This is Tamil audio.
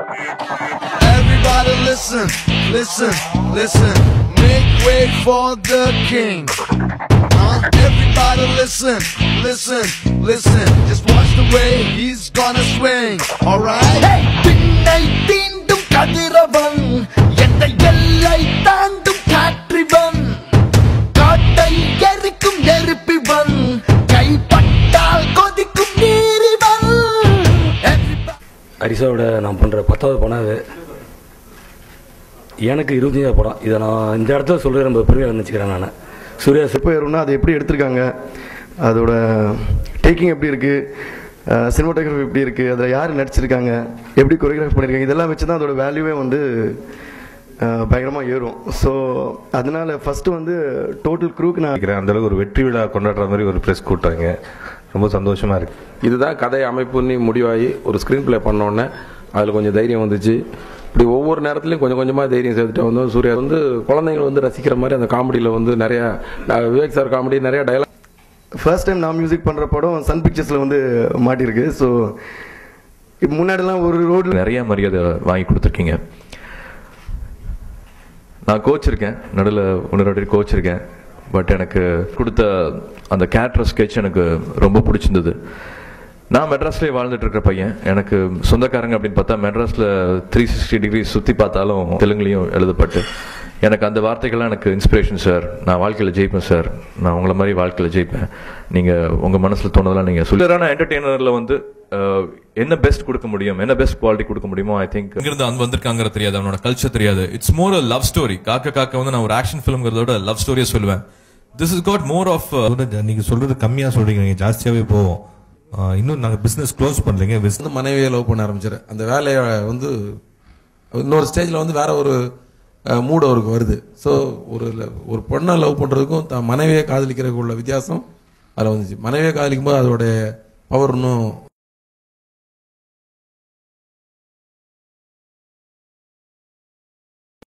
Everybody listen, listen, listen. Make way for the king. Everybody listen, listen, listen. Just watch the way he's gonna swing. Alright? Hey! Pinnai teendum kadiravan, endai ellai taandum katrivan, kaattai erikkum neruppivan, kai pattal kodikkum neerivan. ஹரிசாவோட நான் பண்ணுற 10வது படம் அது. எனக்கு 25வது படம். இதை நான் இந்த இடத்துல சொல்கிற ரொம்ப பெருமையாக நினச்சிக்கிறேன். நான் சூர்யா எப்போ ஏறும்னா அது எப்படி எடுத்திருக்காங்க, அதோட டேக்கிங் எப்படி இருக்குது, சினிமாட்டோகிராஃபி எப்படி இருக்குது, அதில் யார் நடிச்சிருக்காங்க, எப்படி கொரியோகிராஃபி பண்ணியிருக்காங்க, இதெல்லாம் வச்சு தான் அதோட வேல்யூவே வந்து பயங்கரமாக ஏறும். ஸோ அதனால் ஃபஸ்ட்டு வந்து டோட்டல் க்ரூக்கு நான் நினைக்கிறேன் அந்தளவுக்கு ஒரு வெற்றி விழா கொண்டாடுற மாதிரி ஒரு ப்ரெஸ் கூட்டாங்க. ரொம்ப சந்தோஷமாக இருக்குது. இதுதான் கதை அமைப்புன்னு முடிவாகி ஒரு ஸ்க்ரீன் ப்ளே பண்ணோன்னே அதில் கொஞ்சம் தைரியம் வந்துச்சு. இப்படி ஒவ்வொரு நேரத்துலையும் கொஞ்சம் கொஞ்சமாக தைரியம் சேர்த்துட்டு வந்தோம். சூர்யா வந்து குழந்தைங்க வந்து ரசிக்கிற மாதிரி அந்த காமெடியில் வந்து நிறையா விவேக் சார் காமெடி நிறையா டைலாக். ஃபர்ஸ்ட் டைம் நான் மியூசிக் பண்ணுற படம் சன் பிக்சர்ஸில் வந்து மாட்டியிருக்கு. ஸோ இப்போ முன்னாடிலாம் ஒரு ரோடு நிறைய மரியாதை வாங்கி கொடுத்துருக்கீங்க. நான் கோச் இருக்கேன், நடுவில் 1-2 கோச் இருக்கேன். பட் எனக்கு கொடுத்த அந்த கேரக்டர் ஸ்கெட்ச் எனக்கு ரொம்ப பிடிச்சிருந்தது. நான் மெட்ராஸ்லேயே வாழ்ந்துட்டு இருக்கிற பையன். எனக்கு சொந்தக்காரங்க அப்படின்னு பார்த்தா மெட்ராஸில் 360 டிகிரி சுற்றி பார்த்தாலும் தெலுங்குலையும் எழுதப்பட்டு எனக்கு அந்த வார்த்தைகள்லாம் எனக்கு இன்ஸ்பிரேஷன் சார். நான் வாழ்க்கையில் ஜெயிப்பேன் சார், நான் உங்களை மாதிரி வாழ்க்கையில் ஜெயிப்பேன். நீங்கள் உங்கள் மனசில் தோணுதெல்லாம் நீங்கள் சொல்லுறான என்டர்டெய்னரில் வந்து என்ன பெஸ்ட் கொடுக்க முடியும், என்ன பெஸ்ட் குவாலிட்டி கொடுக்க முடியுமோ ஐ திங்க் இங்கிருந்து அங்கே வந்திருக்காங்கிற தெரியாது, அவனோட கல்ச்சர் தெரியாது. It's more a love story. காக்க வந்து நான் ஒரு ஆக்ஷன் ஃபிலிம்ங்கிறதோட லவ் ஸ்டோரியை சொல்லுவேன். This is got more of. நீங்க சொல்றது கம்மியா சொல்றீங்க, நீங்க ஜாஸ்தியாவே போவோம். இன்னும் நாங்க பிசினஸ் க்ளோஸ் பண்றீங்க. மனைவியை லவ் பண்ண ஆரம்பிச்சாரு. அந்த வேலையை வந்து இன்னொரு ஸ்டேஜ்ல வந்து வேற ஒரு மூட் அவருக்கு வருது. ஸோ ஒரு பொண்ணை லவ் பண்றதுக்கும் மனைவியை காதலிக்கிறதுக்கு உள்ள வித்தியாசம் அதில் வந்துச்சு. மனைவியை காதலிக்கும் போது அதோட பவர் இன்னும்